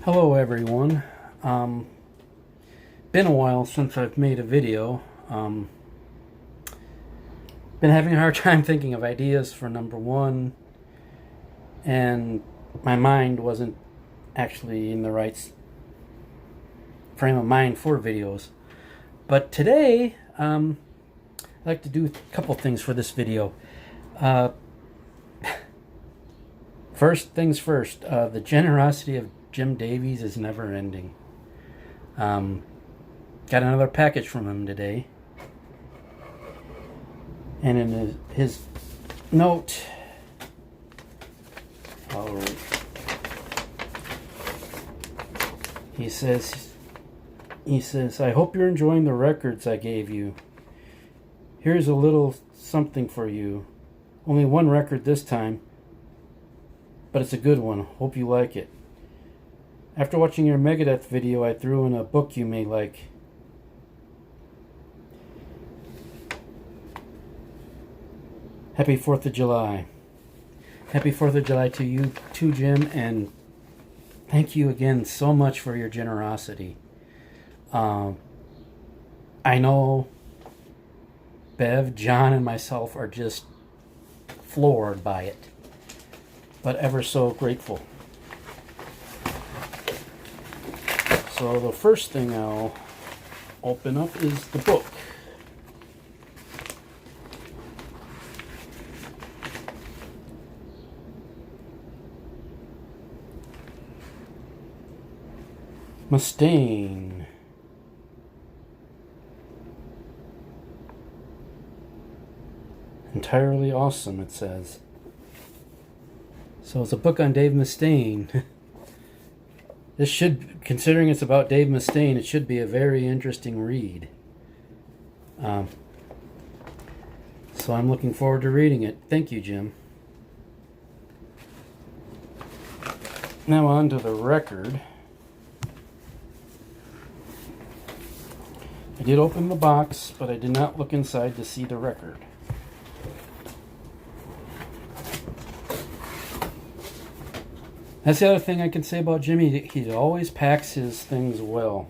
Hello everyone. Been a while since I've made a video. Been having a hard time thinking of ideas for number one, and my mind wasn't actually in the right frame of mind for videos. But today, I'd like to do a couple things for this video. First things first, the generosity of Jim Davies is never ending. Got another package from him today. And in his note, he says, I hope you're enjoying the records I gave you. Here's a little something for you. Only one record this time, but it's a good one. Hope you like it. After watching your Megadeth video, I threw in a book you may like. Happy 4th of July. Happy 4th of July to you too, Jim, and thank you again so much for your generosity. I know Bev, John, and myself are just floored by it, but ever so grateful. So the first thing I'll open up is the book. Mustaine. Entirely awesome, it says. So it's a book on Dave Mustaine. This should, considering it's about Dave Mustaine, it should be a very interesting read. So I'm looking forward to reading it. Thank you, Jim. Now on to the record. I did open the box, but I did not look inside to see the record. That's the other thing I can say about Jimmy. He always packs his things well.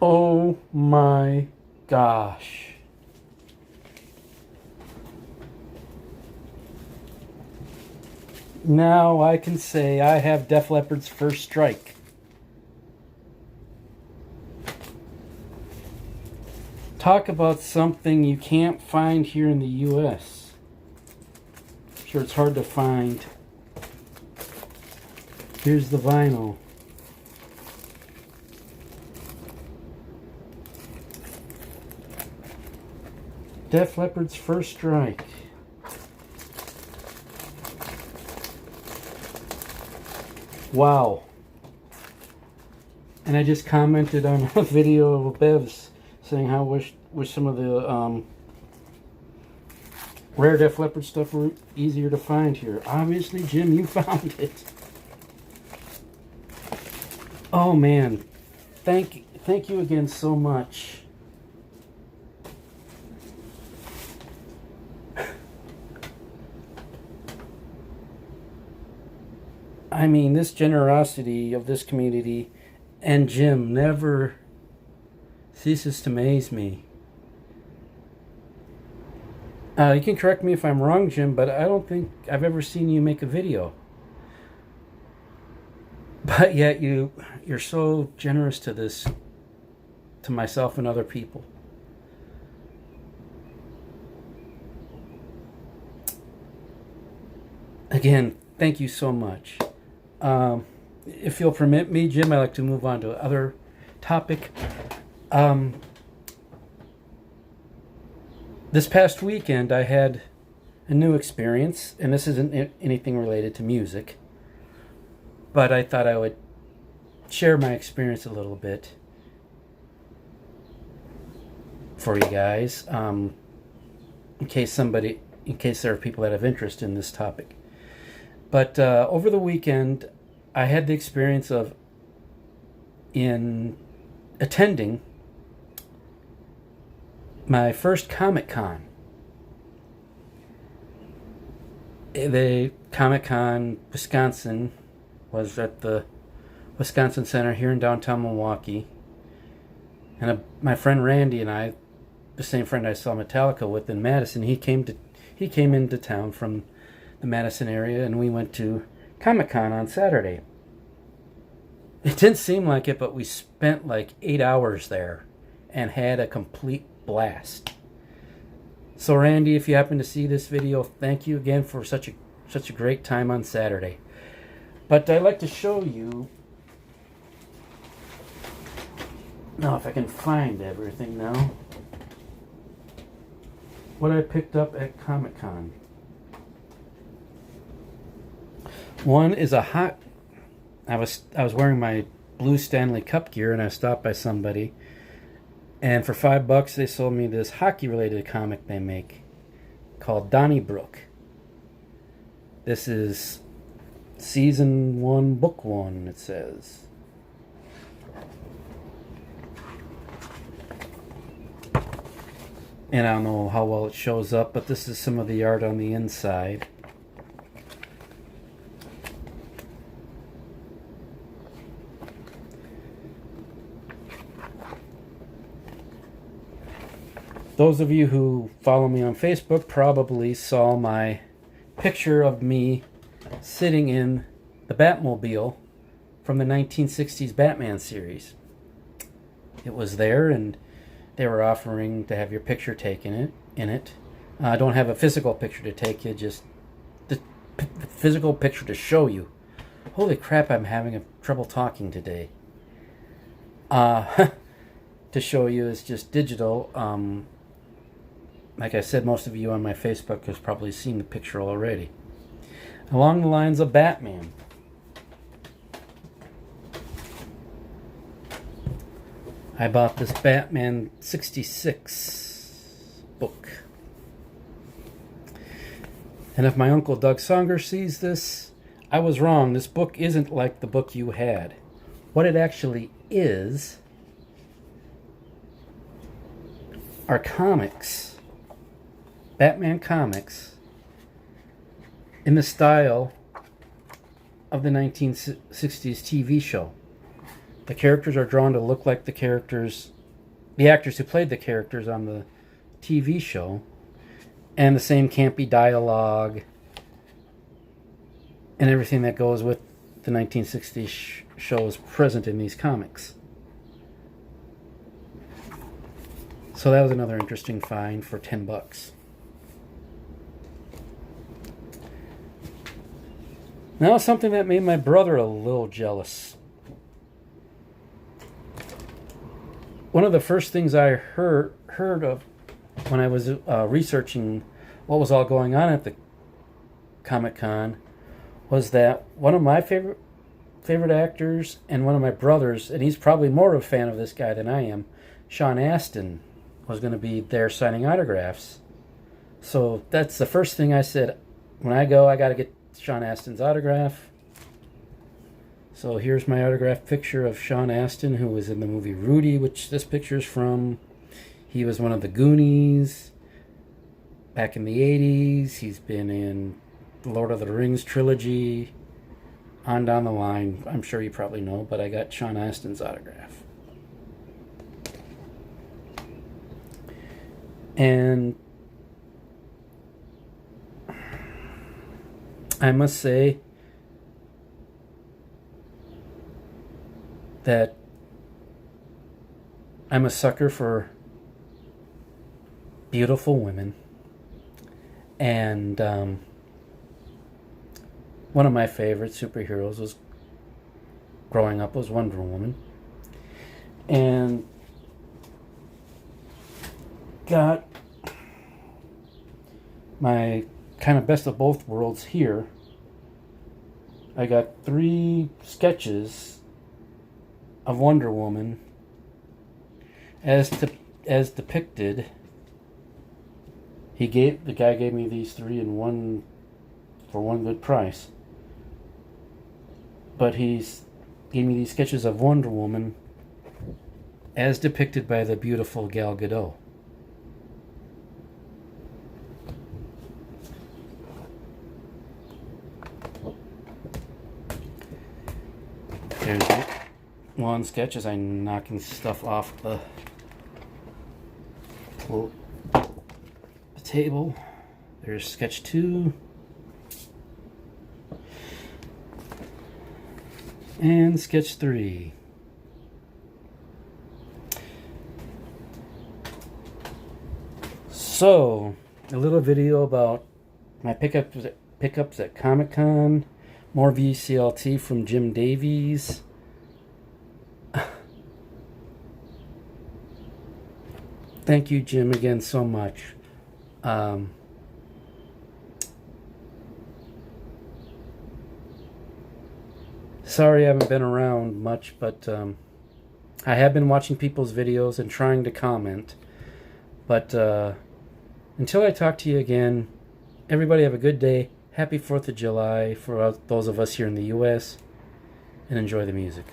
Oh my gosh. Now I can say I have Def Leppard's First Strike. Talk about something you can't find here in the U.S. I'm sure it's hard to find. Here's the vinyl. Def Leppard's First Strike. Wow. And I just commented on a video of Bev's saying how wish some of the rare Def Leppard stuff were easier to find here. Obviously, Jim, you found it. Oh man, thank you again so much. I mean, this generosity of this community and Jim never ceases to amaze me. You can correct me if I'm wrong, Jim, but I don't think I've ever seen you make a video. But yet you're so generous to this, to myself and other people. Again, thank you so much. If you'll permit me, Jim, I'd like to move on to other topic. This past weekend I had a new experience, and this isn't anything related to music, but I thought I would share my experience a little bit for you guys, in case there are people that have interest in this topic. But over the weekend, I had the experience of attending my first Comic Con. The Comic Con Wisconsin was at the Wisconsin Center here in downtown Milwaukee. And my friend Randy and I, the same friend I saw Metallica with in Madison, he came into town from the Madison area, and we went to Comic-Con on Saturday. It didn't seem like it, but we spent like 8 hours there and had a complete blast. So Randy, if you happen to see this video, thank you again for such a great time on Saturday. But I'd like to show you now, if I can find everything now, what I picked up at Comic-Con. One is a hot. I was wearing my blue Stanley Cup gear, and I stopped by somebody, and for $5 they sold me this hockey-related comic they make called Donnybrook. This is Season 1, Book 1, it says. And I don't know how well it shows up, but this is some of the art on the inside. Those of you who follow me on Facebook probably saw my picture of me sitting in the Batmobile from the 1960s Batman series. It was there, and they were offering to have your picture taken in it. I don't have a physical picture to take you, just the physical picture to show you. Holy crap, I'm having trouble talking today. To show you is just digital. Like I said, most of you on my Facebook has probably seen the picture already. Along the lines of Batman. I bought this Batman 66 book. And if my Uncle Doug Songer sees this, I was wrong. This book isn't like the book you had. What it actually is are comics. Batman comics in the style of the 1960s TV show. The characters are drawn to look like the actors who played the characters on the TV show, and the same campy dialogue and everything that goes with the 1960s show is present in these comics. So that was another interesting find for $10. Now something that made my brother a little jealous. One of the first things I heard of when I was researching what was all going on at the Comic-Con was that one of my favorite actors and one of my brothers, and he's probably more of a fan of this guy than I am, Sean Astin, was going to be there signing autographs. So that's the first thing I said. When I go, I got to get Sean Astin's autograph. So here's my autographed picture of Sean Astin, who was in the movie Rudy, which this picture is from. He was one of the Goonies back in the 80s. He's been in the Lord of the Rings trilogy. On down the line, I'm sure you probably know, but I got Sean Astin's autograph. And I must say that I'm a sucker for beautiful women. And one of my favorite superheroes was growing up was Wonder Woman. And got my kind of best of both worlds here. I got 3 sketches of Wonder Woman as depicted. The guy gave me these 3 in one for one good price. But he's gave me these sketches of Wonder Woman as depicted by the beautiful Gal Gadot. There's one sketch as I'm knocking stuff off the table. There's sketch 2. And sketch 3. So, a little video about my pickups at Comic-Con. More VCLT from Jim Davies. Thank you, Jim, again so much. Sorry I haven't been around much, but I have been watching people's videos and trying to comment. But until I talk to you again, everybody have a good day. Happy 4th of July for those of us here in the U.S. and enjoy the music.